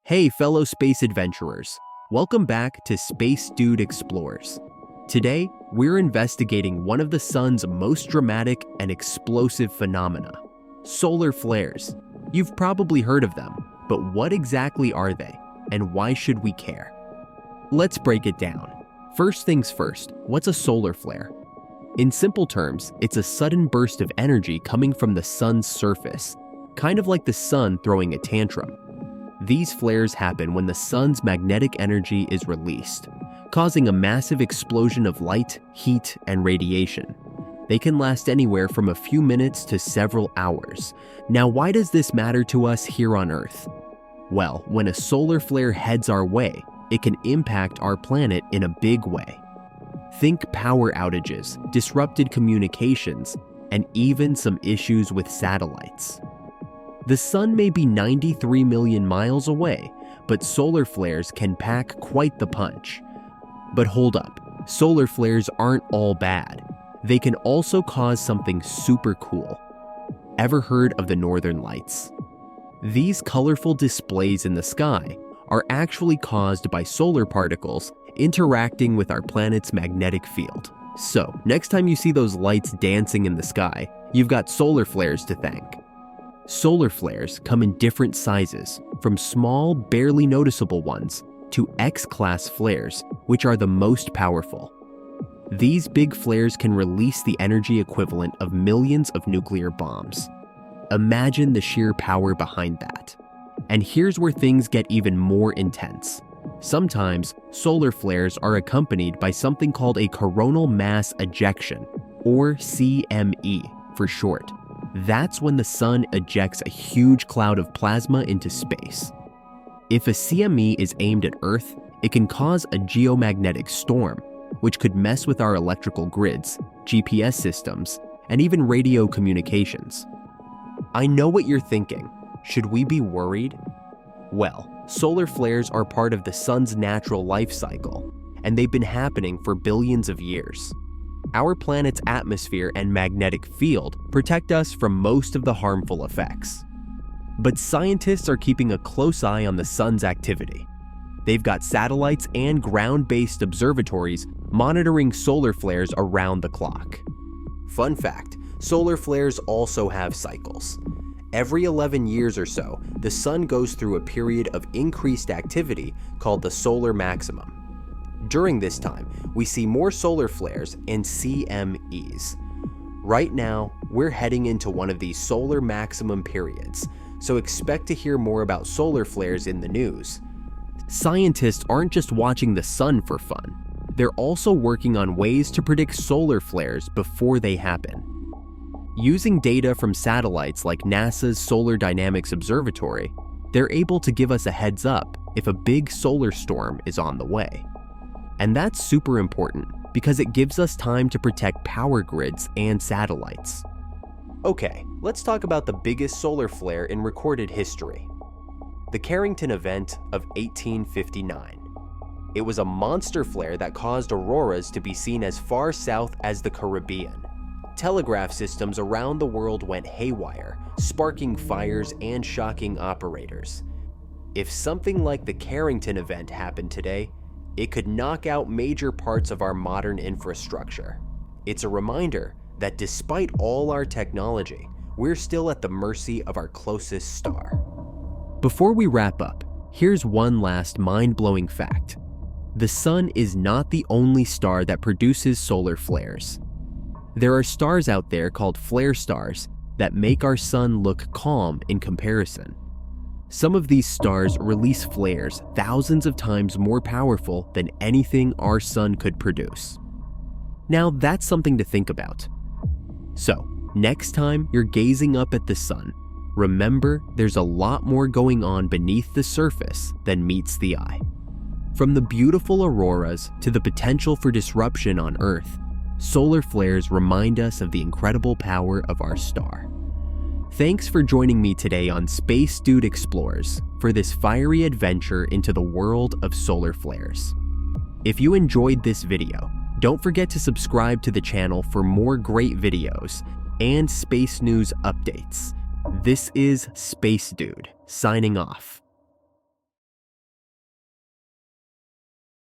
Hey fellow space adventurers, welcome back to Space Dude Explores. Today, we're investigating one of the sun's most dramatic and explosive phenomena, solar flares. You've probably heard of them, but what exactly are they, and why should we care? Let's break it down. First things first, what's a solar flare? In simple terms, it's a sudden burst of energy coming from the sun's surface, kind of like the sun throwing a tantrum. These flares happen when the sun's magnetic energy is released, causing a massive explosion of light, heat, and radiation. They can last anywhere from a few minutes to several hours. Now, why does this matter to us here on Earth? Well, when a solar flare heads our way, it can impact our planet in a big way. Think power outages, disrupted communications, and even some issues with satellites. The sun may be 93 million miles away, but solar flares can pack quite the punch. But hold up, solar flares aren't all bad. They can also cause something super cool. Ever heard of the Northern Lights? These colorful displays in the sky are actually caused by solar particles interacting with our planet's magnetic field. So, next time you see those lights dancing in the sky, you've got solar flares to thank. Solar flares come in different sizes, from small, barely noticeable ones to X-class flares, which are the most powerful. These big flares can release the energy equivalent of millions of nuclear bombs. Imagine the sheer power behind that. And here's where things get even more intense. Sometimes, solar flares are accompanied by something called a coronal mass ejection, or CME for short. That's when the sun ejects a huge cloud of plasma into space. If a CME is aimed at Earth, it can cause a geomagnetic storm, which could mess with our electrical grids, GPS systems, and even radio communications. I know what you're thinking. Should we be worried? Well, solar flares are part of the sun's natural life cycle, and they've been happening for billions of years. Our planet's atmosphere and magnetic field protect us from most of the harmful effects. But scientists are keeping a close eye on the sun's activity. They've got satellites and ground-based observatories monitoring solar flares around the clock. Fun fact, solar flares also have cycles. Every 11 years or so, the sun goes through a period of increased activity called the solar maximum. During this time, we see more solar flares and CMEs. Right now, we're heading into one of these solar maximum periods, so expect to hear more about solar flares in the news. Scientists aren't just watching the sun for fun. They're also working on ways to predict solar flares before they happen. Using data from satellites like NASA's Solar Dynamics Observatory, they're able to give us a heads up if a big solar storm is on the way. And that's super important because it gives us time to protect power grids and satellites. Okay, let's talk about the biggest solar flare in recorded history. The Carrington event of 1859. It was a monster flare that caused auroras to be seen as far south as the Caribbean. Telegraph systems around the world went haywire, sparking fires and shocking operators. If something like the Carrington event happened today, it could knock out major parts of our modern infrastructure. It's a reminder that despite all our technology, we're still at the mercy of our closest star. Before we wrap up, here's one last mind-blowing fact. The sun is not the only star that produces solar flares. There are stars out there called flare stars that make our sun look calm in comparison. Some of these stars release flares thousands of times more powerful than anything our sun could produce. Now that's something to think about. So, next time you're gazing up at the sun, remember there's a lot more going on beneath the surface than meets the eye. From the beautiful auroras to the potential for disruption on Earth, solar flares remind us of the incredible power of our star. Thanks for joining me today on Space Dude Explores for this fiery adventure into the world of solar flares. If you enjoyed this video, don't forget to subscribe to the channel for more great videos and space news updates. This is Space Dude, signing off.